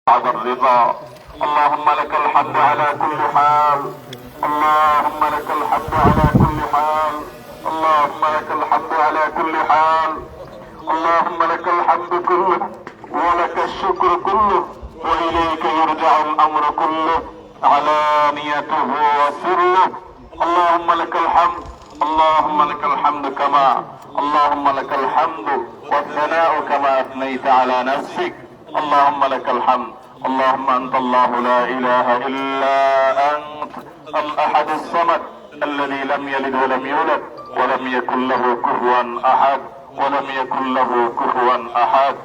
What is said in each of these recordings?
بعد الرضا. اللهم لك الحمد على كل حال، اللهم لك الحمد على كل حال، اللهم لك الحمد على كل حال، اللهم لك الحمد كله ولك الشكر كله، وإليك يرجع الأمر كله علانيته وسره. اللهم لك الحمد، اللهم لك الحمد كما، اللهم لك الحمد والثناء كما أثنيت على نفسك. اللهم لك الحمد. اللهم أنت الله لا إله إلا أنت الأحد الصمد الذي لم يلد ولم يولد ولم يكن له كفوا أحد، ولم يكن له كفوا أحد.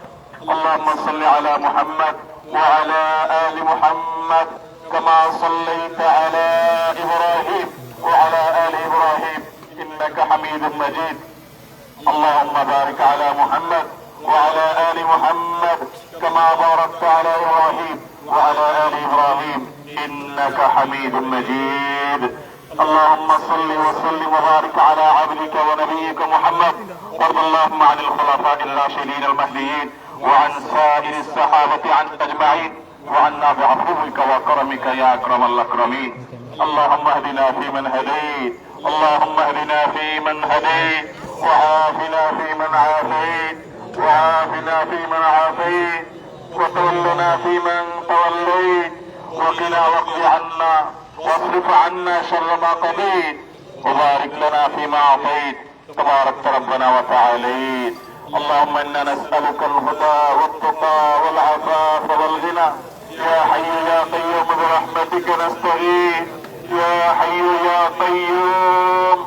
اللهم صل على محمد وعلى آل محمد كما صليت على إبراهيم وعلى آل إبراهيم إنك حميد مجيد. اللهم بارك على محمد وعلى آل محمد كما باركت على إبراهيم وعلى آل إبراهيم إنك حميد مجيد. اللهم صل وسلم وبارك على عبدك ونبيك محمد، وارض اللهم عن الخلفاء الراشدين المهديين وعن سائر الصحابة عن أجمعين، وعنا بعفوك وكرمك يا أكرم الأكرمين. اللهم اهدنا فيمن هديت، اللهم اهدنا فيمن هديت، وعافنا فيمن عافيت، وعافنا فيمن عافيت، وتولنا فيمن توليت، وقنا واقض عنا واصرف عنا شر ما قضيت، وبارك لنا فيما اعطيت، تباركت ربنا وتعاليت. اللهم انا نسألك الهدى والتقى والعفاف والغنى. يا حي يا قيوم برحمتك نستغيث، يا حي يا قيوم،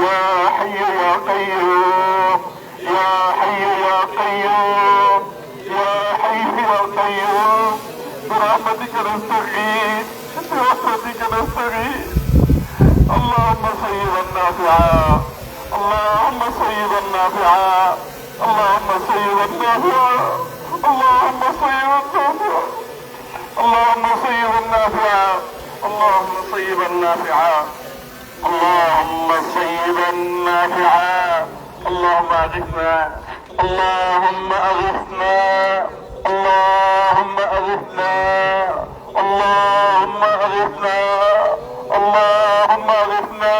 يا حي يا قيوم، يا حي يا قيوم، يا حي يا قيوم، برحمتك نستغيث، برحمتك نستغيث. اللهم صيبا نافعا، اللهم صيبا نافعا، اللهم صيبا نافعا، اللهم صيبا نافعا، اللهم صيبا نافعا، اللهم صيبا نافعا، اللهم صيبا نافعا. اللهم اغثنا، اللهم اغثنا، اللهم اغثنا، اللهم اغثنا، اللهم اغثنا،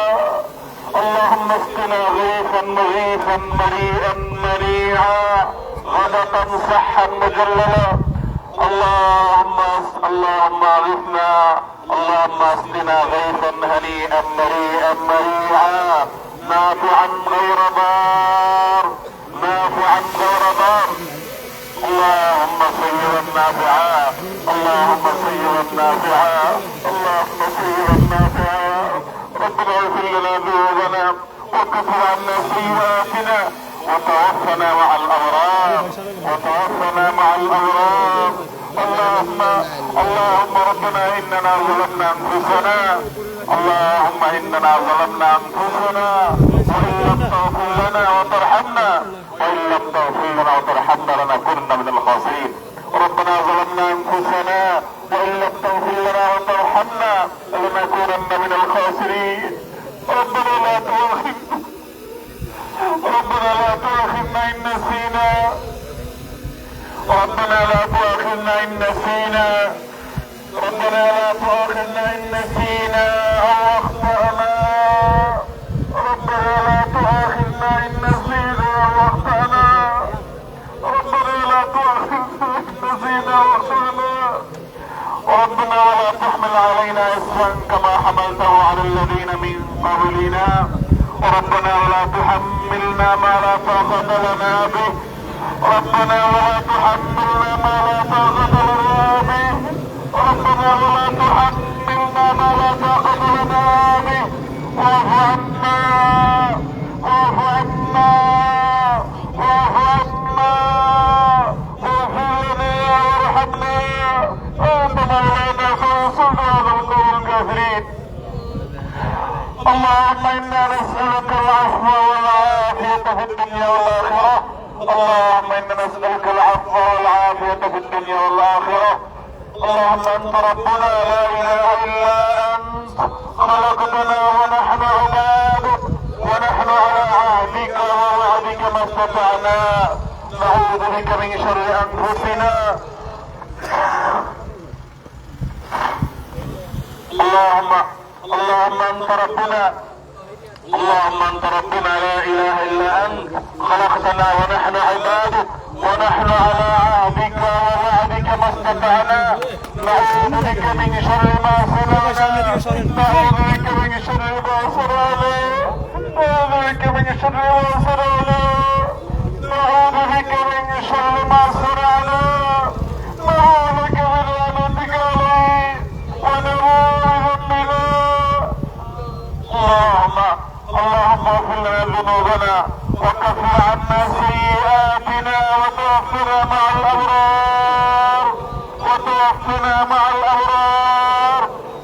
اللهم اسقنا غيثا مغيثا مريئا مريعا غدقا صحا مجللا. اللهم اغثنا، اللهم اسقنا غيثا هنيئا مريئا مريعا نافعا غير ضار، نافعا غير ضار. اللهم صيرا نافعا، اللهم صيرا نافعا، اللهم صيرا نافعا. ربنا اغفر لنا ذنوبنا وكفر عنا سيئاتنا وتوفنا مع الابرار، وتوفنا مع الابرار. اللهم ربنا اننا ظلمنا انفسنا، اللهم اننا ظلمنا انفسنا وان لم تغفر لنا وترحمنا، وان لم تغفر لنا وترحمنا لنكونن من الخاسرين. ربنا ظلمنا انفسنا وان لم تغفر لنا وترحمنا لنكونن من الخاسرين. ربنا لا تؤاخذنا، ربنا لا تؤاخذنا ان نسينا، ربنا لا تؤاخذنا ان نسينا، ربنا لا تؤاخذنا ان نسينا او اخطأنا، ربنا لا تؤاخذنا ان نسينا او اخطأنا، ربنا لا تؤاخذنا ان نسينا او اخطأنا. ربنا ولا تحمل علينا إصرا كما حملته على الذين من قبلنا، ربنا ولا تحملنا ما لا طاقة لنا به، ربنا ولا تحملنا ما لا طاقة لنا به، ربنا ولا تحملنا ما لا طاقة لنا به. واعف عنا، واعف عنا، واعف عنا، واغفر لنا وارحمنا، انت مولانا فانصرنا على القوم الكافرين. اللهم انا نسألك العفو والعافية في الدنيا والآخرة، اللهم انا نسألك العفو والعافية في الدنيا والآخرة. اللهم انت ربنا لا اله الا انت، خلقتنا ونحن عبادك، ونحن على عهدك ووعدك ما استطعنا، نعوذ بك من شر انفسنا اللهم انت ربنا اللهم انت ربنا لا اله الا انت خلقتنا ونحن عبادك ونحن على عهدك ووعدك ما استطعنا نعوذ بك من شر ما صنعنا نعوذ بك من شر ما صنعنا نعوذ بك من شر ما صنعنا نعوذ بك من شر ما صنعنا نعوذ بك من لعنتك عليه ونعوذ بك اللهم اغفر لنا ذنوبنا وكفر عنا سيئاتنا وتوفنا مع الابرار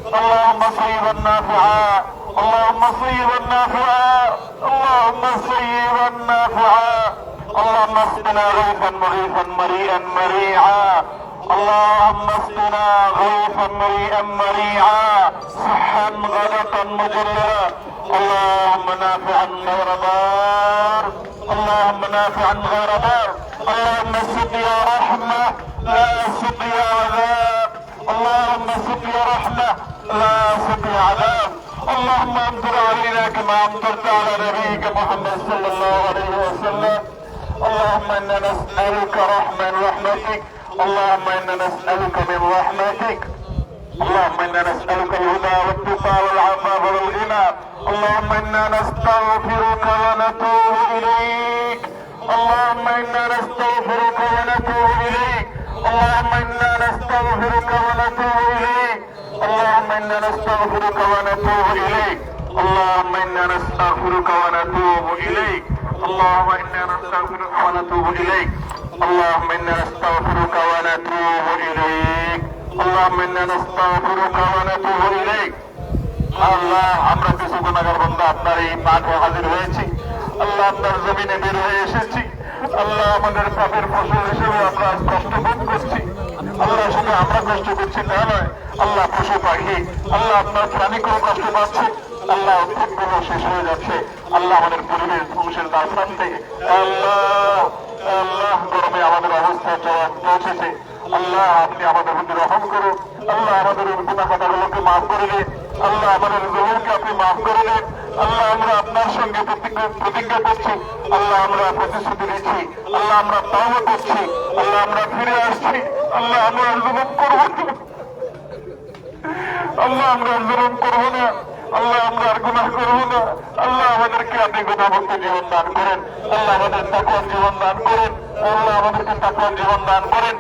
اللهم صيبا نافعا اللهم صيبا نافعا اللهم صيبا نافعا اللهم اسقنا غيثا مغيثا مريئا مريعا اللهم اسقنا غيثا مريئا مريعا صحا غدقا مجللا اللهم نافعا غير ضار اللهم نافعا غير ضار اللهم سقيا رحمة لا سقيا عذاب اللهم سقيا رحمة لا سقيا عذاب اللهم امطر علينا كما امطرت على نبيك محمد صلى الله عليه وسلم اللهم انا نسألك رحمتك اللهم انا نسألك من رحمتك اللهم انا نسألك الهدى والتقى والعفاف والغنى اللهم انا نستغفرك ونتوب اليك اللهم انا نستغفرك ونتوب اليك اللهم انا نستغفرك ونتوب اليك اللهم انا نستغفرك ونتوب اليك اللهم انا نستغفرك ونتوب اليك اللهم انا نستغفرك ونتوب اليك اللهم انا نستغفرك ونتوب اليك اللهم انا نستغفرك ونتوب اليك আল্লাহ আমরা কিছু গুনাহগার বান্দা আপনার এই মাঠে হাজির হয়েছি আল্লাহ আপনার জমিনে বের হয়ে এসেছি আল্লাহ আমাদের পাপের ফসল হিসেবে আমরা কষ্ট ভোগ করছি আল্লাহ শুধু আমরা কষ্ট করছি তা নয় আল্লাহ পশু পাখি আল্লাহ আপনার প্রাণীকেও কষ্ট পাচ্ছে আল্লাহ উদ্ভিদগুলো শেষ হয়ে যাচ্ছে আল্লাহ আমাদের পরিবেশ ধ্বংসের দ্বার প্রান্তে আল্লাহ আল্লাহ গরমে আমাদের অবস্থা পৌঁছেছে আল্লাহ আপনি আমাদের প্রতি রহম করুন আল্লাহ আমাদের গুনাহ খাতাগুলোকে মাফ করে দিন আল্লাহ আমাদের জমিনকে আপনি মাফ করে দিন আল্লাহ আমরা আপনার সঙ্গে প্রতিজ্ঞা করছি আল্লাহ আমরা প্রতিশ্রুতি দিচ্ছি আল্লাহ আমরা তাওবা করছি আল্লাহ আমরা ফিরে আসছি আল্লাহ আমরা জুলুম করব আল্লাহ আমরা জুলুম করব না আল্লাহ আমরা আর গুনাহ করব না আল্লাহ আমাদেরকে আপনি গুনাহমুক্ত জীবন দান করেন আল্লাহ আমাদের তাকওয়ার জীবন দান করেন আল্লাহ আমাদেরকে তাকওয়ার জীবন দান করেন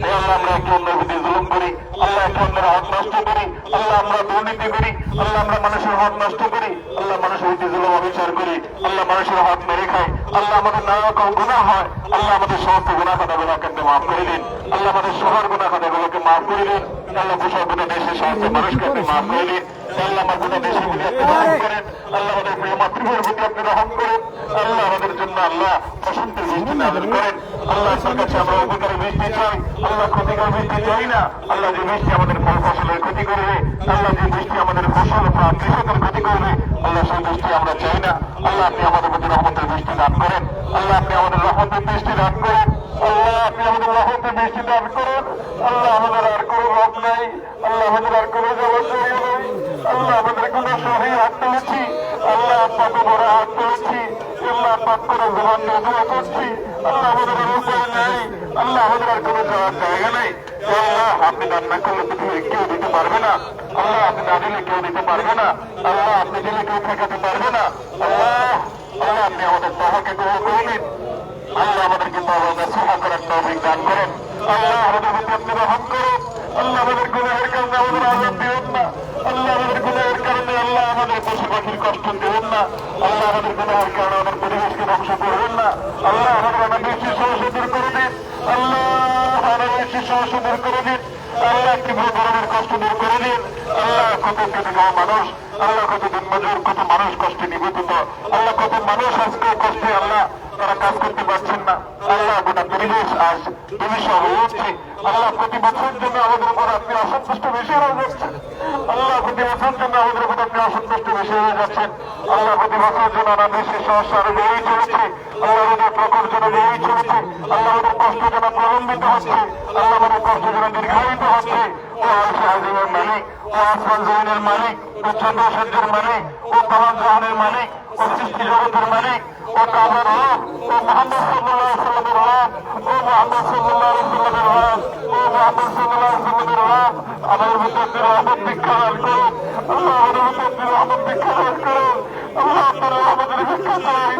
আল্লাহ আমরা একে অন্যের প্রতি জুলুম করি আল্লাহ একে অন্যের হক নষ্ট করি আল্লাহ আমরা দুর্নীতি করি আল্লাহ আমরা মানুষের হক নষ্ট করি আল্লাহ মানুষের প্রতি জুলুম অবিচার করি আল্লাহ মানুষের হক মেরে খাই আল্লাহ আমাদের নানা রকম গুনাহ হয় আল্লাহ আমাদের সমস্ত গুনাহ খাতাগুলোকে আপনি মাফ করে দিন আল্লাহ আমাদের শহর গুনাহ খাতাগুলোকে মাফ করে দিন আল্লাহ গোটা দেশের সমস্ত মানুষকে আপনি মাফ করে দিন আল্লাহ আমার গোটা দেশের প্রতি আপনি রহম করেন আল্লাহ আমাদের প্রিয় মাতৃভূমির প্রতি আপনি রহম করেন আল্লাহ আমাদের জন্য আল্লাহ বসন্তের বৃষ্টি নাযিল করেন আল্লাহ আপনার কাছে আমরা উপকারী বৃষ্টি চাই আল্লাহ ক্ষতিকর বৃষ্টি চাই না আল্লাহ যে বৃষ্টি আমাদের ফল ফসলের ক্ষতি করবে আল্লাহ যে বৃষ্টি আমাদের ফসল বা কৃষকের ক্ষতি করবে আল্লাহ সেই বৃষ্টি আমরা চাই না আল্লাহ আপনি আমাদের প্রতি রহমতের বৃষ্টি দান করেন আল্লাহ আপনি আমাদের রহমতের বৃষ্টি দান করেন আল্লাহ আপনি আমাদের রহমতের বৃষ্টি দান করেন আল্লাহ আমাদের আর কোনো রব নাই আল্লাহ আমাদের আর কোনো জবাবদারি নেই আল্লাহ আমাদের কোনো সহি হাত তুলেছি আল্লাহ আপনাকে বড় হাত তুলেছি আল্লাহ পাক করে জবান দিয়ে দোয়া করছি আল্লাহ আমাদের আর উপায় নেই আল্লাহ আমাদের আর কোনো যাওয়ার জায়গা নেই আল্লাহ আপনি দান না করলে পৃথিবীর কেউ দিতে পারবে না আল্লাহ আপনি না দিলে কেউ দিতে পারবে না আল্লাহ আপনি দিলে কেউ ঠেকাতে পারবে না আল্লাহ আল্লাহ আপনি আমাদের তহকে গ্রহণ করে নিন আল্লাহ আমাদেরকে তওবা নসিহত করার তৌফিক দান করেন আল্লাহ আমাদের প্রতি আপনি রহম করুন আল্লাহ আমাদের গুনাহের কারণে আমাদের আযাব দিবেন না আল্লাহ আমাদের গুনাহের কারণে আল্লাহ আমাদের পশু পাখির কষ্ট দিবেন না আল্লাহ আমাদের গুনাহের কারণে আমাদের পরিবেশকে ধ্বংস করবেন না আল্লাহ আমাদের অনাবৃষ্টি সমস্যা দূর করে দিন আল্লাহ অনাবৃষ্টি সমস্যা দূর করে দিন আল্লাহ তীব্র গরমের কষ্ট দূর করে দিন আল্লাহ কত খেটে খাওয়া মানুষ আল্লাহ কত দিন মজুর কত মানুষ কষ্টে নিবেদিত আল্লাহ কত মানুষ আজকে কষ্টে আল্লাহ তারা কাজ করতে পারছেন না আল্লাহ গোটা পরিবেশ আজ দুর্বিষহ হয়ে উঠছে আল্লাহ প্রতি বছরের জন্য আমাদের উপর আপনি অসন্তুষ্ট বেশি হয়ে যাচ্ছেন আল্লাহ প্রতি বছরের জন্য আমাদের উপর আপনি অসন্তুষ্ট বেশি হয়ে যাচ্ছেন আল্লাহ প্রতি বছরের জন্য অনাবৃষ্টির সমস্যা আরো বেড়েই চলেছে আল্লাহ আমাদের প্রকল্প যেন বেড়েই চলেছে আল্লাহ আমাদের কষ্ট যেন প্রলম্বিত হচ্ছে আল্লাহ আমাদের কষ্ট যেন দীর্ঘায়িত হচ্ছে ও আরশ আজিমের মালিক, ও আসমান জমিনের মালিক, ও চন্দ্র সূর্যের মালিক, ও তামাম জাহানের মালিক, ও সৃষ্টি জগতের মালিক, ও কাবার রব, ও মুহাম্মদ সাল্লাল্লাহু আলাইহি ওয়াসাল্লামের রব, ও মুহাম্মদ সাল্লাল্লাহু আলাইহি ওয়াসাল্লামের রব, ও মুহাম্মদ সাল্লাল্লাহু আলাইহি ওয়াসাল্লামের রব, আমাদের মধ্যে আপনি রহমত ভিক্ষা দান করুন। আল্লাহ আমাদের মধ্যে আপনি রহমত ভিক্ষা দান করুন। আল্লাহ আপনার রহমতের ভিক্ষা চাই,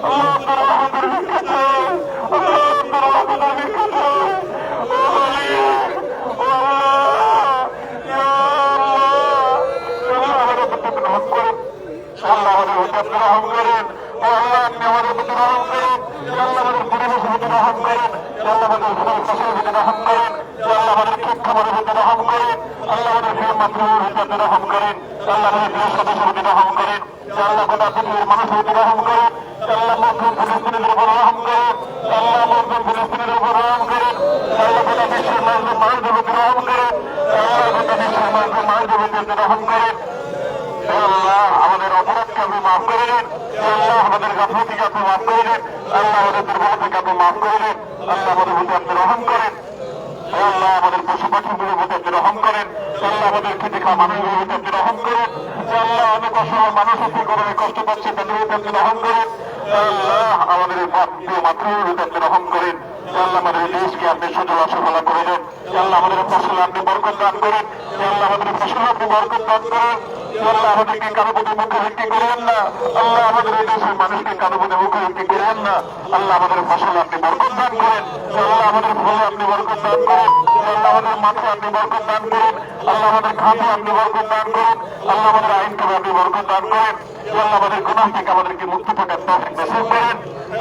আল্লাহ আপনার রহমতের ভিক্ষা চাই, আল্লাহ আপনার রহমতের ভিক্ষা চাই। ও মালিক, ও আল্লাহ, ইয়া আল্লাহ, আল্লাহ আমাদের প্রতি আপনি রহম করেন। আল্লাহ আমাদের প্রতি আপনি রহম করেন। ও আল্লাহ আপনি আমাদের প্রতি রহম করেন। আল্লাহ আমাদের পরিবেশের প্রতি রহম করেন। আল্লাহ আমাদের ফসলের প্রতি রহম করেন। আল্লাহ আমাদের ক্ষেত খামারের প্রতি রহম করেন। আল্লাহ আমাদের প্রিয় মাতৃভূমির প্রতি রহম করেন। আল্লাহ আমাদের প্রিয় সদস্যের প্রতি রহম করেন। আল্লাহ গোটা পৃথিবীর মানুষের প্রতি রহম করেন। আল্লাহ মজলুম ফিলিস্তিনের উপর রহম করেন। আল্লাহ মজলুম ফিলিস্তিনের উপর রহম করেন। আল্লাহ গোটা বিশ্বের মজলুম মানুষদের প্রতি রহম করেন। আল্লাহ গোটা বিশ্বের মজলুম মানুষদের প্রতি রহম করেন। আল্লাহ আমাদের অপরাধকে আপনি মাফ করে দিন। আল্লাহ আমাদের গাফলতিকে আপনি মাফ করে দিন। আল্লাহ আমাদের দুর্বলতাকে আপনি মাফ করে দিন। আল্লাহ আমাদের প্রতি আপনি রহম করেন। আল্লাহ আমাদের পশু পাখিগুলোর প্রতি আপনি রহম করেন। আল্লাহ আমাদের খেতে খাওয়া মানুষগুলোর প্রতি আপনি রহম করেন। আল্লাহ অনেক অসহায় মানুষ আপনি গরমে কষ্ট পাচ্ছে, তাদের প্রতি আপনি রহম করেন। আল্লাহ আমাদের প্রিয় মাতৃভূমির প্রতি আপনি রহম করেন। আল্লাহ আমাদের দেশকে আপনি সুজলা সুফলা করে দেন। আল্লাহ আমাদের ফসলে আপনি বরকত দান করেন। আল্লাহ আমাদের ফসলে আপনি বরকত দান করেন। আল্লাহ আমাদেরকে কারো প্রতি মুখোমুখি করেন না। আল্লাহ আমাদের এই দেশের মানুষকে কারো প্রতি মুখোমুখি করেন না। আল্লাহ আমাদের ফসলে আপনি বরকত দান করেন। আল্লাহ আমাদের ফলে আপনি বরকত দান করেন। আল্লাহ আমাদের মাথায় আপনি বরকত দান করেন। আল্লাহ আমাদের খাতে আপনি বরকত দান করেন। আল্লাহ আমাদের আইনকে আপনি বরকত দান করেন। আল্লাহ আমাদের গুনাহ থেকে আমাদেরকে মুক্ত থাকার তৌফিক নসিব করেন।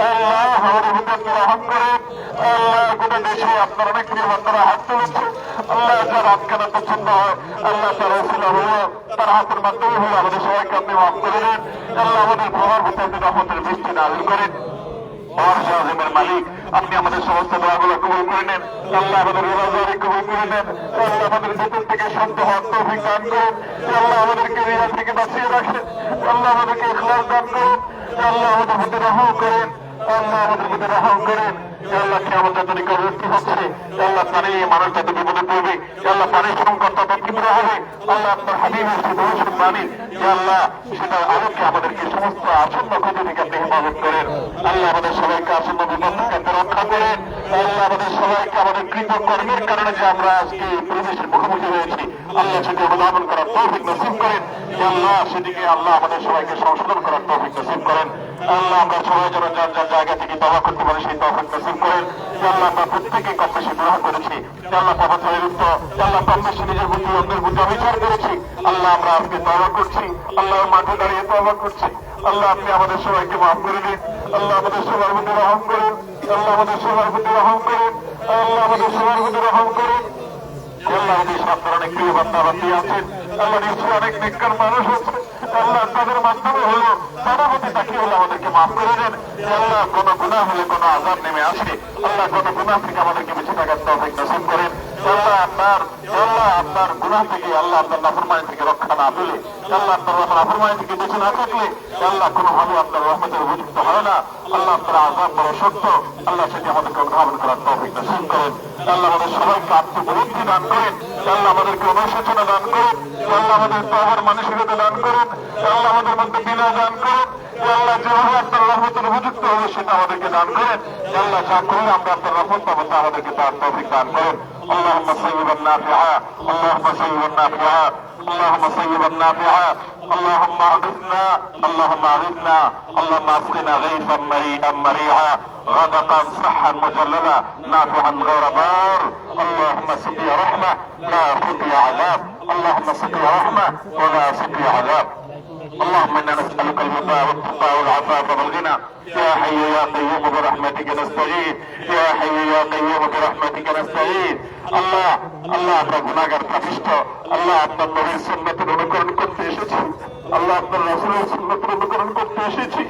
আল্লাহ আমাদের প্রতি আপনি রহম করেন। আল্লাহ গোটা দেশে আপনার অনেক প্রিয় বান্দারা হাত তুলেছে। আল্লাহ যার হাত কেনা পছন্দ হয়, আল্লাহ তার ওসিলা হলো, তার হাতের মাধ্যমে হলো আমাদের সবাইকে আপনি মাফ করে দেন। আল্লাহ আমাদের প্রভাব হতে আপনি রহমতের বৃষ্টি নাযিল করেন। আরশ আজিমের মালিক, আপনি আমাদের সমস্ত দোয়াগুলো কবুল করে নেন। আল্লাহ আমাদের রোজাদারি কবুল করে নেন। আল্লাহ আমাদের ভেতর থেকে শান্ত হওয়ার তৌফিক দান করুন। আল্লাহ আমাদেরকে রিয়া থেকে বাঁচিয়ে রাখেন। আল্লাহ আমাদেরকে ইখলাস দান করুন। আল্লাহ আমাদের প্রতি রহম করেন। আল্লাহ আমাদের প্রতি রহম করেন। আল্লাহ কিয়ামত যত নিকটবর্তী হচ্ছে, আল্লাহ পানি মানুষ যত বিপদে পড়বে, আল্লাহ পানির সংকট তত তীব্র হবে। আল্লাহ আপনার হাবিবের যে দর্শন বাণী, আল্লাহ সেটার আলোকে আমাদেরকে সমস্ত আসন্ন ক্ষতি থেকে আপনি হেফাজত করেন। আল্লাহ আমাদের সবাইকে আসন্ন বিপদ থেকে আপনি রক্ষা করেন। আল্লাহ আমাদের সবাইকে আমাদের কৃত কর্মের কারণে যে আমরা আজকে এই পরিবেশের মুখোমুখি হয়েছি, আল্লাহ সেটি অনুধাবন করার তৌফিক নসিব করেন। আল্লাহ সেদিকে আল্লাহ আমাদের সবাইকে সংশোধন করার তৌফিক নসিব করেন। আল্লাহ আমরা সবাই যেন যার যার জায়গা থেকে তওবা করতে পারি সেই তৌফিক নসিব করেন। আল্লাহ আমরা প্রত্যেকেই কম বেশি গুনাহ করেছি। আল্লাহ পাপাচারের লিপ্ত, আল্লাহ কম বেশি নিজের বুদ্ধি অন্যের বুদ্ধি অবিচার করেছি। আল্লাহ আমরা আজকে তওবা করছি, আল্লাহ মাঠে দাঁড়িয়ে তওবা করছি। আল্লাহ আপনি আমাদের সবাইকে মাফ করে দিন। আল্লাহ আমাদের সবার প্রতি রহম করেন। আল্লাহ আমাদের সবার প্রতি রহম করেন। আল্লাহ আমাদের সবার প্রতি রহম করেন। আল্লাহ দেশ আপনার অনেক প্রিয় বান্দা বান্দি আছেন। আল্লাহ নিশ্চয় অনেক নেককার মানুষ আছে। আল্লাহ তাদের মাধ্যমে হলো তারা প্রতি তাকিয়ে হলে আমাদেরকে মাফ করে দেন। আল্লাহ কোনো গুনাহ হলে কোনো আযাব নেমে আসে, আল্লাহ কোনো গুনাহ থেকে আমাদেরকে বেঁচে থাকার তৌফিক নসিব করেন। আল্লাহ আপনার গুনাহ থেকে, আল্লাহ আপনার নাফরমানি থেকে রক্ষা না পেলে, আল্লাহ আপনার নাফরমানি থেকে বেঁচে না থাকলে আল্লাহ কোনোভাবে আপনার রহমতের উপযুক্ত হয় না। আল্লাহ আপনার আযাব বড় শক্ত। আল্লাহ সেটি আমাদেরকে অনুধাবন করার তৌফিক নসিব করেন। আল্লাহ আমাদের সবাইকে আত্মবুদ্ধি দান করেন। আল্লাহ আমাদেরকে অনুশোচনা দান করেন। আল্লাহ আমাদের তওবার মানসিকতা দান করেন। আল্লাহ আমাদের মধ্যে বিনয় দান করেন। আল্লাহ যেভাবে আপনার রহমতের উপযুক্ত হবে সেটা আমাদেরকে দান করেন। আল্লাহ যা করলে আমরা আপনার রহমত পাবো তা আমাদেরকে তার তৌফিক দান করেন। اللهم صيبا نافعا، اللهم صيبا نافعا، اللهم صيبا نافعا، اللهم اغثنا، اللهم اغثنا، اللهم اسقنا غيثا مريئا مريعا غدقا صحا مجللا نافعا غير ضار. اللهم سقي رحمه لا سقي عذاب، اللهم سقي رحمه ولا سقي عذاب. اللهم انا نسالك الهدى والتقى والعفاف والغنى. يا حي يا قيوم برحمتك نستغيث، يا حي يا قيوم برحمتك نستغيث. আল্লাহ আল্লাহ আমরা গুনাহগার পাপিষ্ঠ। আল্লাহ আপনার নবীর সুন্নতের অনুকরণ করতে এসেছি। আল্লাহ আপনার রাসূলের সুন্নতের অনুকরণ করতে এসেছি।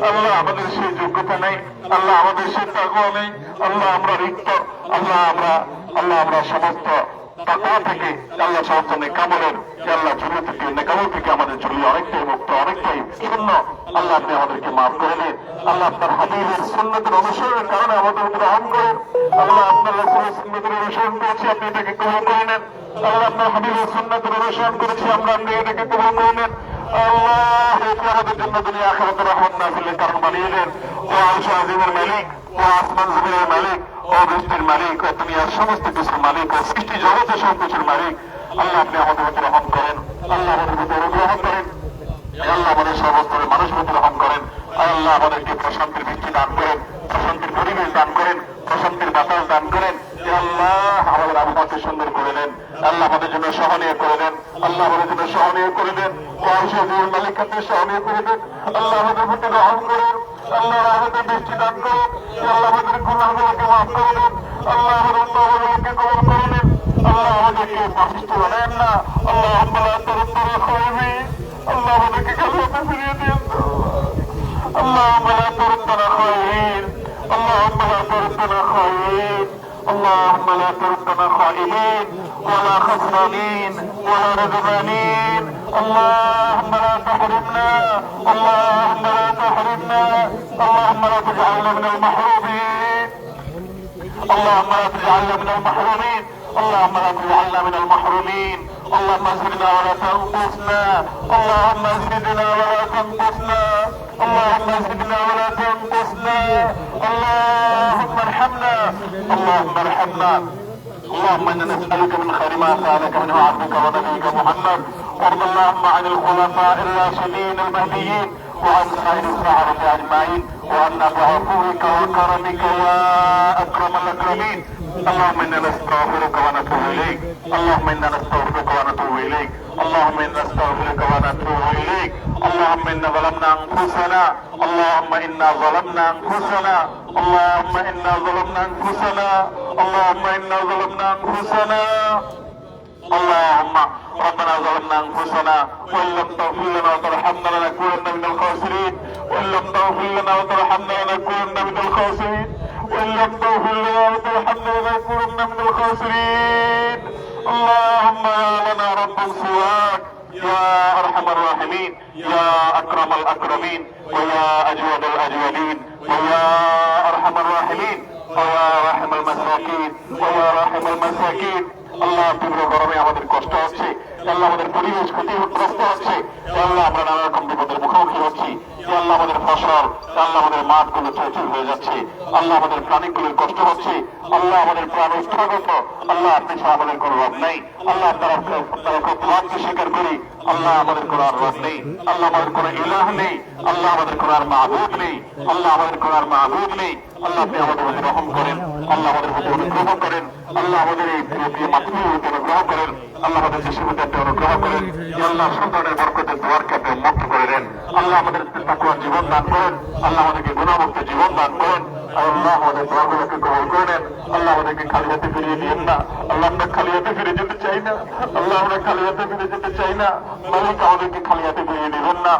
আল্লাহ আমাদের সেই যোগ্যতা নেই, আল্লাহ আমাদের সেই তাকওয়া নেই। আল্লাহ আমরা রিক্ত। আল্লাহ আমরা সমস্ত তাকওয়া থেকে আল্লাহ সমস্ত নেকামলের আল্লাহ ঝুলি থেকে নেকামল থেকে আমাদের ঝুলি অনেকটাই মুক্ত অনেকটাই শূন্য। আল্লাহ আপনি আমাদেরকে মাফ করে দিন। আল্লাহ আপনার হাবিবের সুন্নতের অনুসরণের কারণে আমাদের উপর রহম করেন। আল্লাহ আপনার রাসূলের সুন্নতের অনুসরণ করেছি, আপনি এটাকে কবুল করে নেন। আল্লাহ আপনার হাবিবের সুন্নতের অনুসরণ করেছি আমরা, আপনি এটাকে কবুল করে নেন। আল্লাহ এটি আমাদের জন্য দুনিয়া আখিরাতের রহমত নাযিলের কারণ বানিয়ে দেন। ও আরশ আযীমের মালিক, ও আসমান জমিনের মালিক, ও বৃষ্টির মালিক, ও দুনিয়ার সমস্ত কিছুর মালিক, ও সৃষ্টি জগতের সব কিছুর মালিক, আল্লাহ আপনি আমাদের উপর রহম করেন। আল্লাহ আমাদের উপর অনুগ্রহ করেন। আল্লাহ আমাদের সর্বস্তরের মানুষের উপর রহম করেন। আল্লাহ আমাদেরকে প্রশান্তির বৃষ্টি দান করেন, প্রশান্তির পরিবেশ দান করেন, প্রশান্তির বাতাস দান করেন। আল্লাহ আমাদের আবহাওয়াকে সুন্দর করে দেন। আল্লাহ আমাদের জন্য সহনীয় করে দেন। আল্লাহ আমাদের জন্য সহনীয় করে দেন। মালিকাতে সহনীয় করে দেন। আল্লাহ আমাদের প্রতি রহম করেন। আল্লাহ আমাদের বৃষ্টি দান করেন। আল্লাহ আমাদের গুনাহগুলোকে মাফ করে দেন। আল্লাহ আমাদের গুনাহগুলোকে কবুল করে নেন। আল্লাহ আমাদেরকে পাপিষ্ঠ বানায়েন না। আল্লাহ আল্লাহ তরুণ খাওয়াবি। আল্লাহ আমাদেরকে কালিয়াতে ফিরিয়ে দিন। اللهم لا تردنا خائبين، اللهم لا تردنا خائبين، اللهم لا تردنا خائبين ولا خسرانين ولا ندمانين. اللهم لا تحرمنا، اللهم لا تحرمنا، اللهم لا تجعلنا من المحرومين، اللهم لا تجعلنا من المحرومين، اللهم لا تجعلنا من المحرومين. اللهم زدنا ولا تنقصنا، اللهم زدنا ولا تنقصنا، اللهم زدنا ولا تنقصنا، اللهم ارحمنا، اللهم ارحمنا. اللهم انا نسالك من خير ما سالك منه عبدك ونبيك محمد، وارض اللهم عن الخلفاء الراشدين المهديين وعن سائر الصحابه اجمعين، وعنا بعفوك وكرمك يا اكرم الاكرمين. اللهم انا نستغفرك ونتوب اليك، اللهم انا نستغفرك ونتوب اليك، اللهم انا نستغفرك ونتوب اليك. اللهم انا ظلمنا انفسنا، اللهم انا ظلمنا انفسنا، اللهم انا ظلمنا انفسنا، اللهم انا ظلمنا انفسنا. اللهم ربنا ظلمنا انفسنا وان لم تغفر لنا وترحمنا لنكونن من الخاسرين، وان لم تغفر لنا وترحمنا لنكونن من الخاسرين، وان لم تغفر لنا وترحمنا لنكونن من الخاسرين. اللهم لنا رب سواك يا ارحم الراحمين، يا اكرم الاكرمين، ويا اجود الاجودين، ويا ارحم الراحمين، ويا راحم المساكين، ويا راحم المساكين. আল্লাহ তীব্র গরমে আমাদের কষ্ট হচ্ছে, আল্লাহ আমাদের পরিবেশ ক্ষতিগ্রস্ত হচ্ছে, আল্লাহ আমরা নানা রকম বিপদের মুখোমুখি হচ্ছি, আল্লাহ আমাদের ফসল, আল্লাহ আমাদের মাঠগুলো চৌচুর হয়ে যাচ্ছে, আল্লাহ আমাদের প্রাণীগুলোর কষ্ট হচ্ছে, আল্লাহ আমাদের প্রাণ উৎসাহগত, আল্লাহ আপনি ছাড়া আমাদের কোনো রব নেই। আল্লাহ তারা ভাবকে স্বীকার করি, আল্লাহ আমাদের কোনো আর রব নেই, আল্লাহ আমাদের কোনো ইলাহ নেই, আল্লাহ আমাদের কোনো আর মাহবুব নেই, আল্লাহ আমাদের কোনো আর মাহবুব নেই। আল্লাহ আপনি আমাদের প্রতি রহম করেন, আল্লাহ আমাদের প্রতি অনুগ্রহ করেন, আল্লাহ আমাদের এই প্রিয় মাতৃভূমিকে অনুগ্রহ করেন, আল্লাহ আমাদের দেশে আপনি অনুগ্রহ করেন, আল্লাহ সন্তানের বরকতের দুয়ারকে আপনি মুক্ত করে দেন। আল্লাহ আমাদের তাকওয়ার জীবন দান করেন, আল্লাহ আমাদেরকে গুণামুক্ত জীবন দান করেন, আল্লাহ আমাদের দোয়াগুলোকে কবুল করে নেন। আল্লাহ আমাদেরকে খালি হাতে ফিরিয়ে দিন না, আল্লাহ আমরা খালি হাতে ফিরে যেতে চাই না, আল্লাহ আমরা খালি হাতে ফিরে যেতে চাই না, মালিক আমাদেরকে খালি হাতে ফিরিয়ে দিবেন না।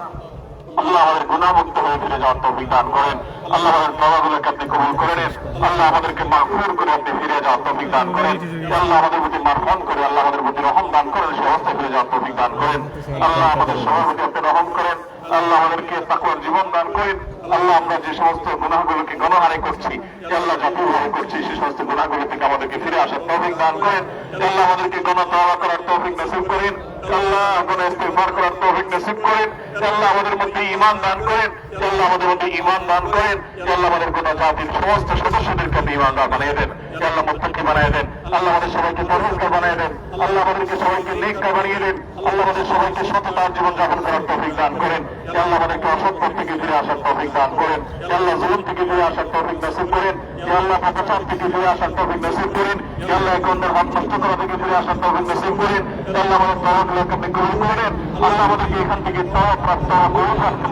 আল্লাহ আমাদের গুনাহমুক্ত হয়ে ফিরে যাওয়ার তৌফিক দান করেন, আল্লাহ আমাদের তওবাগুলোকে আপনি কবুল করে নেন, আল্লাহ আমাদেরকে মাগফির করে আপনি ফিরে যাওয়ার তৌফিক দান করেন, আল্লাহ আমাদের প্রতি মারহাম করে আল্লাহ আমাদের প্রতি রহম দান করেন, সে অবস্থায় ফিরে যাওয়ার তৌফিক দান করেন, আল্লাহ আমাদের সবার প্রতি আপনি রহম করেন, আল্লাহ আমাদেরকে তাকওয়ার জীবন দান করেন। আল্লাহ আমরা যে সমস্ত গুনাহগুলোকে গণহারে করছি, আল্লাহ জাতিভাবে করছি, সেই সমস্ত গুনাহগুলো থেকে আমাদেরকে ফিরে আসার তৌফিক দান করেন, আল্লাহ আমাদেরকে গণতওবা করার তৌফিক নসিব করেন, আল্লাহ গুনাহ ইস্তিগফার করার তৌফিক নসিব করেন, আল্লাহ আমাদের মধ্যে ঈমান দান করেন, আল্লাহ আমাদের মধ্যে ঈমান দান করেন, আল্লাহ আমাদের গোটা জাতির সমস্ত সদস্যদেরকে আপনি ঈমানদার বানিয়ে দেন, আল্লাহ মুত্তাকি বানিয়ে দেন, আল্লাহ আমাদের সবাইকে পরহেজগার বানিয়ে দেন, আল্লাহ আমাদেরকে সবাইকে নেককার বানিয়ে দেন, আল্লাহ আমাদের সবাইকে সততার জীবন যাপন করার তৌফিক দান করেন, আল্লাহ আমাদেরকে অসৎ পথ থেকে ফিরে আসার তৌফিক দান করেন, আল্লাহ জুলুম থেকে ফিরে আসার তৌফিক নসিব করেন, আল্লাহ পাপাচার থেকে ফিরে আসার তৌফিক নসিব করেন, আল্লাহ এক অন্যের হক নষ্ট করা থেকে ফিরে আসার তৌফিক নসিব করেন, আল্লাহ আমাদের তওবাগুলোকে আপনি কবুল করে নেন, আল্লাহ আমাদেরকে এখান থেকে তওবা প্রাপ্ত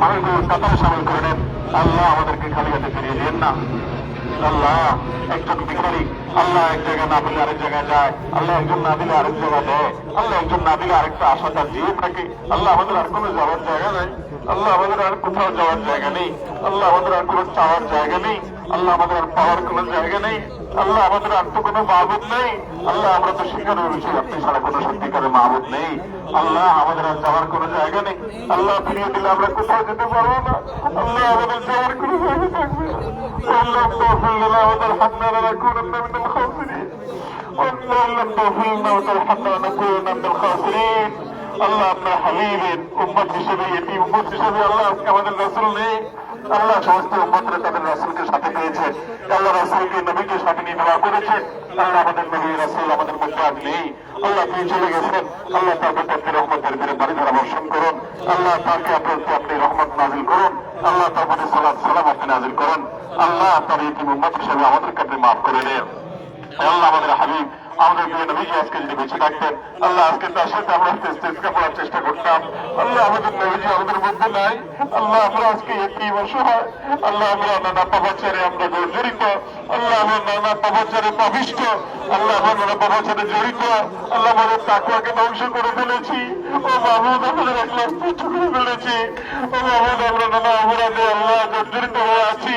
মানুষগুলোর কাতারে শামিল করে নেন, আল্লাহ আমাদেরকে খালি হাতে ফিরিয়ে দিন না। আল্লাহ একজন ভিখারি, আল্লাহ এক জায়গায় না পেলে আরেক জায়গায় যায়, আল্লাহ একজন না দিলে আরেক জায়গায় দেয়, আল্লাহ একজন না দিলে আরেকটা আশা তার জিয়ে থাকে, আল্লাহ আমাদের আর কোনো যাওয়ার জায়গা নেই, আল্লাহ আমাদের আর কোথাও যাওয়ার জায়গা নেই, আল্লাহ আমাদের আর কোনো চাওয়ার জায়গা নেই, আল্লাহ আমাদের আর পাওয়ার কোনো জায়গা নেই, আল্লাহ আমাদের আর তো কোনো মাহবুব নেই, আল্লাহ আমরা তো শিকারের বিষয়, আপনি ছাড়া কোনো সত্যিকারের মাহবুব নেই, আল্লাহ আমাদের আর যাওয়ার কোনো জায়গা নেই, আল্লাহ ফিরিয়ে দিলে আমরা কোথাও যেতে পারবো না, আল্লাহ আমাদের যাওয়ার কোনো জায়গা থাকবে না, আল্লাহ তৌফিক দিলে আমাদের হান্না লানাকুনান্না মিনাল খাসিরিন, আল্লাহ তৌফিক দিলে আমাদের হান্না লানাকুনান্না মিনাল খাসিরিন। আল্লাহ আপনার হাবিবের উম্মত হিসেবে, এটি উম্মত হিসেবে আল্লাহ আজকে আমাদের রাসূল নেই, আল্লাহ সমস্ত উম্মতরা তাদের রাসূলকে সাথে পেয়েছে, আল্লাহ রাসূলকে নবীকে সাথে নিয়ে দোয়া করেছে, আল্লাহ আমাদের নবী রাসূল আমাদের মধ্যে আজ নেই, আল্লাহ তিনি চলে গেছেন, আল্লাহ তার প্রতি আপনি রহমতের মেরে বাড়ি ধারা বর্ষণ করুন, আল্লাহ তাকে আপনি রহমত নাজিল করুন, আল্লাহ তার প্রতি সালাত সালাম আপনি নাজিল করুন, আল্লাহ তার এই উম্মত হিসেবে আমাদেরকে আপনি মাফ করে দেন। আল্লাহ আমাদের হাবিব আমাদের প্রিয় নবীজি আজকে যদি বেঁচে থাকতেন, আল্লাহ আজকে তার সাথে আমরা ইস্তেসকা পড়ার চেষ্টা করতাম, আল্লাহ আমাদের নবীজি আমাদের মধ্যে নাই, আল্লাহ আমরা আজকে এতিম অসহায়, আল্লাহ আমরা নানা পাপাচারে আমরা জড়িত, আল্লাহ আমরা নানা পাপাচারে পাপিষ্ঠ, আল্লাহ আমরা নানা পাপাচারে জড়িত, আল্লাহ আমাদের তাকওয়াকে ধ্বংস করে ফেলেছি, ও মাহমুদ আমাদের ইখলাস নষ্ট করে ফেলেছি, ও মাহমুদ আমরা নানা অপরাধে আল্লাহ জর্জরিত হয়ে আছি,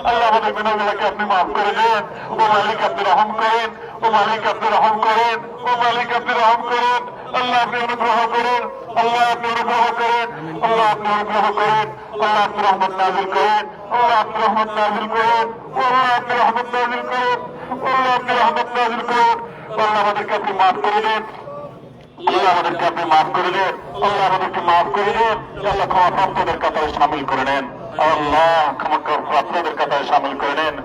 আল্লাহ আমাদের গুনাহগুলোকে আপনি মাফ করে দেন, ও মালিক আপনি রহম করেন, ও মালিক আপনি রহম করেন, ও মালিক আপনি রহম করেন, আল্লাহ আপনি অনুগ্রহ করেন, আল্লাহ আপনি অনুগ্রহ করেন, আল্লাহ আপনি অনুগ্রহ করেন, আল্লাহ আপনি রহমত নাজিল করেন, আল্লাহ আপনি রহমত নাজিল করেন, আল্লাহ আপনি রহমত নাজিল করেন, আল্লাহ আপনি রহমত নাজিল করেন, আল্লাহ আমাদেরকে আপনি মাফ করে দেন, আল্লাহ আমাদেরকে আপনি মাফ করে দেন, আল্লাহ আমাদেরকে মাফ করে দেন, আল্লাহ ক্ষমা প্রাপ্তদের কাতারে সামিল করে নেন, আল্লাহ ক্ষমা প্রাপ্তদের কাতারে সামিল করে নেন,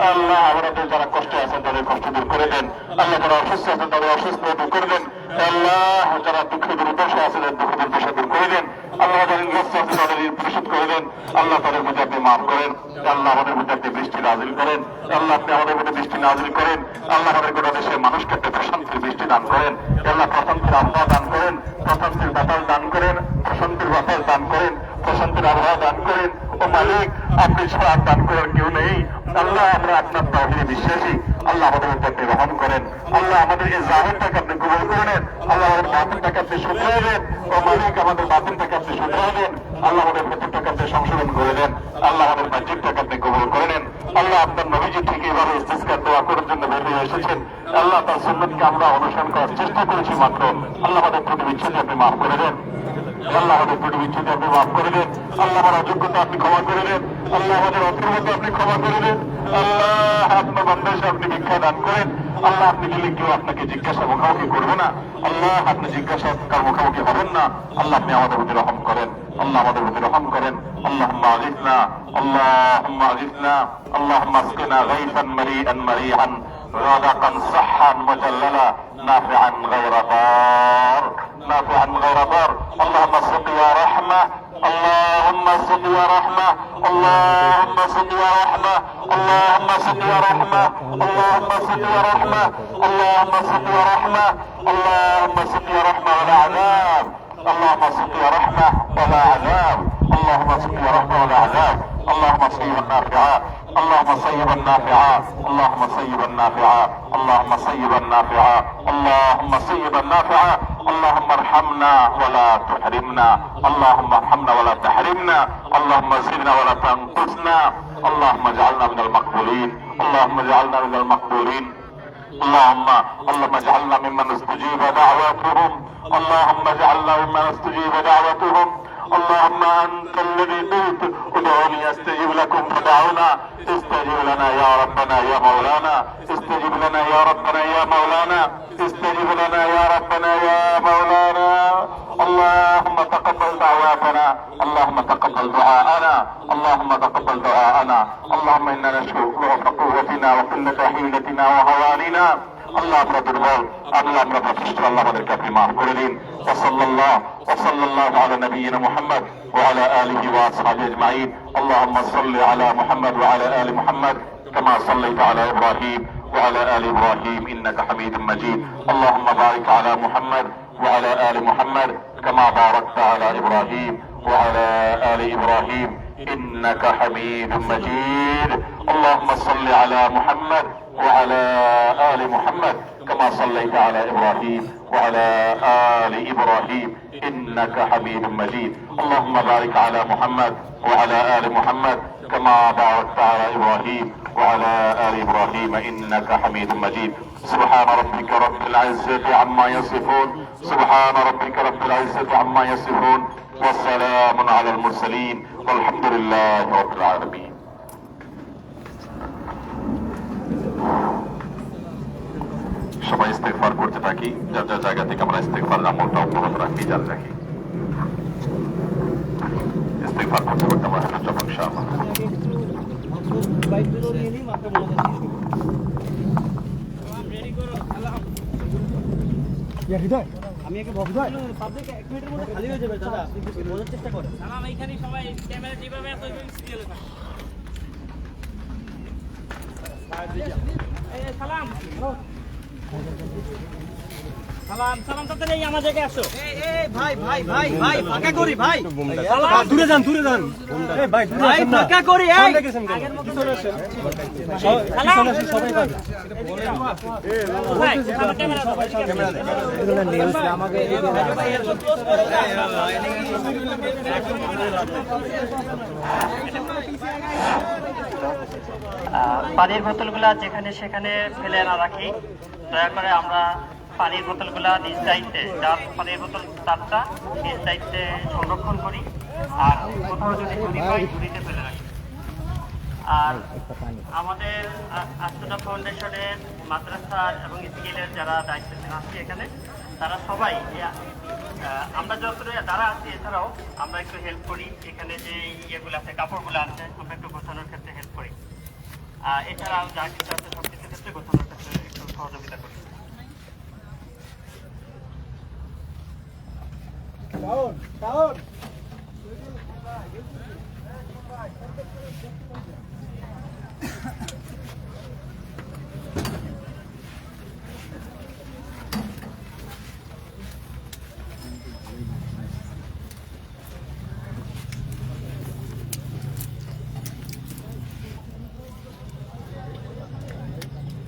আল্লাহ আমাদের যারা কষ্টে আছেন তাদের কষ্ট দূর করে দেন, আল্লাহ যারা অসুস্থ আছেন তাদের অসুস্থ দূর করে দেন, আল্লাহ যারা দুঃখে দুর্দশা আছে তাদের দুঃখ দুর্দশা দূর করে দেন, আল্লাহ যারা ঋণগ্রস্ত আছে তাদের ঋণ পরিশোধ করে দেন, আল্লাহ তাদের মধ্যে আপনি মাফ করেন, আল্লাহ আমাদের মধ্যে আপনি বৃষ্টি নাজিল করেন, আল্লাহ আপনি আমাদের মধ্যে বৃষ্টি নাজিল করেন, আল্লাহ আমাদের গোটা দেশের মানুষকে একটা প্রশান্তির বৃষ্টি দান করেন, আল্লাহ প্রশান্তির আবহাওয়া দান করেন, প্রশান্তির বাতাস দান করেন, প্রশান্তির বাতাস দান করেন, প্রশান্তির আবহাওয়া দান করেন, ও মালিক আপনি ছাড়া দান করার কেউ নেই, আল্লাহ আমরা আপনার তাওহীদে বিশ্বাসী, আল্লাহ আমাদের মধ্যে আপনি রহম করেন, আল্লাহ আমাদের এই জাহিরটাকে আপনি কবুল করে নেন, আল্লাহ আমাদের বাতিনটাকে আপনি শুধরে দেন, ও মালিক আমাদের বাতিনটাকে আপনি শুধরে দেন, আল্লাহ আমাদের ভেতরটাকে আপনি সংশোধন করে দেন, আল্লাহ আমাদের বাহ্যিকটাকে আপনি কবুল করে নেন, আল্লাহ আপনার নবীজি ঠিক এইভাবে ইস্তিসকার দোয়া করার জন্য বের হয়ে এসেছেন, আল্লাহ তার সুন্নতকে আমরা অনুসরণ করার চেষ্টা করেছি মাত্র, আল্লাহ আমাদের ত্রুটি বিচ্ছুতি আপনি মাফ করে দেন, আল্লাহ আমাদের ত্রুটি বিচ্ছুতি আপনি মাফ করে দেন, আল্লাহ আমার অযোগ্যতা আপনি ক্ষমা করে দেন, আল্লাহ আমাদের অন্তর্গত আপনি ক্ষমা করে দেন, আল্লাহ আপনার বান্দাকে আপনি ভিক্ষা দান করেন, আল্লাহ আপনি দিলে কেউ আপনাকে জিজ্ঞাসা মুখামুখি করবে না, আল্লাহ আপনি জিজ্ঞাসা কার মুখামুখি হবেন না, আল্লাহ আপনি আমাদের প্রতি রহম করেন, আল্লাহ আমাদের প্রতি রহম করেন, আল্লাহুম্মা আজিজনা, আল্লাহুম্মা আজিজনা, আল্লাহুম্মা আসকিনা গায়সান মারিআন মারিআন غدقا صحا مجللا نافعا غير ضار نافعا غير ضار اللهم سقيا رحمة اللهم سقيا رحمة اللهم سقيا رحمة اللهم سقيا رحمة اللهم سقيا رحمة اللهم سقيا رحمة اللهم سقيا رحمة ولا عذاب اللهم سقيا رحمة ولا عذاب اللهم سقيا رحمة ولا عذاب اللهم صيبا نافعا اللهم صيبا نافعا اللهم صيبا نافعا اللهم صيبا نافعا اللهم صيبا نافعا اللهم ارحمنا ولا تحرمنا اللهم ارحمنا ولا تحرمنا اللهم زدنا ولا تنقصنا اللهم اجعلنا من المقبولين اللهم اجعلنا من المقبولين اللهم اجعلنا ممن استجيب دعوتهم اللهم اجعلنا ممن استجيب دعوتهم اللهم انت الذي قلت ادعوني استجب لكم فدعونا استجب لنا يا ربنا يا مولانا استجب لنا يا ربنا يا مولانا استجب لنا يا ربنا يا مولانا اللهم تقبل دعواتنا اللهم تقبل دعاءنا اللهم تقبل دعاءنا اللهم انا نشكو ضعف قوتنا وقلة حيلتنا وهواننا আল্লাহ আমরা দুর্বল আল্লাহ আমরা প্রতিষ্ঠিত আল্লাহ আমাদেরকে আপনি মাফ করে দিন ওয়াসাল্লাল্লাহু আলা নবিয়িনা মুহাম্মদ ওয়া আলা আলিহি ওয়া আসহাবিহি আজমাইন اللهم صل على محمد وعلى آل محمد كما صليت على إبراهيم وعلى آل إبراهيم إنك حميد مجيد اللهم بارك على محمد وعلى آل محمد كما باركت على إبراهيم وعلى آل إبراهيم إنك حميد مجيد اللهم صل على محمد وعلى آل محمد كما صليت على إبراهيم وعلى وعلى آل إبراهيم إنك حميد مجيد. اللهم بارك على محمد وعلى آل محمد كما باركت على إبراهيم وعلى آل إبراهيم إنك حميد مجيد. سبحان ربك رب العزة عما يصفون سبحان ربك رب العزة عما يصفون والسلام على المرسلين والحمد لله رب العالمين. সবাই ইস্তেগফার করতে থাকি, যার যার জায়গা থেকে আমরা ইস্তেগফার আমলটা অব্যাহত রাখি, জারি রাখি। ইস্তেগফার করতে করতে আমরা হাঁটা যাব ইনশাআল্লাহ। আমি একে ভক্ত পাবলিক 1 মিনিটের মধ্যে খালি হয়ে যাবে দাদা, আপনি বোঝার চেষ্টা করেন। সালাম, এইখানে সবাই ক্যামেরা যেভাবে আছে ওইভাবে সিরিয়ালে থাকুন। এই সালাম সালাম সালাম তাতে এই আমার জায়গায় আসো। এই ভাই ভাই ভাই ভাই ফাঁকা করি ভাই, দূরে যান দূরে যান। এই ভাই দূরে যান, ফাঁকা করি। এই আগের মতো চলে আসেন সালাম সবাই ভাই। ভাই ক্যামেরা এগুলো নিউজ আমাকে পানির বোতলগুলা যেখানে সেখানে ফেলে না রাখি। দয়া করে আমরা পানির বোতলগুলা নিজ দায়িত্বে, যার পানির বোতল তারটা নিজ দায়িত্বে সংরক্ষণ করি, আর কোথাও যদি ঝুড়ি পাই ঝুড়িতে ফেলে রাখি। আর আমাদের আস্তনা ফাউন্ডেশনের মাদ্রাসার এবং স্কুলের যারা দায়িত্বে আছি এখানে, তারা সবাই আমরা যতটা যারা আছি এছাড়াও আমরা একটু হেল্প করি। এখানে যে ইয়েগুলো আছে, কাপড়গুলো আছে, আমরা একটু গোছানোর ক্ষেত্রে হেল্প করি। এছাড়াও যা কিছু আছে সব কিছুর ক্ষেত্রে গোছানোর ক্ষেত্রে একটু সহযোগিতা করি। টাউন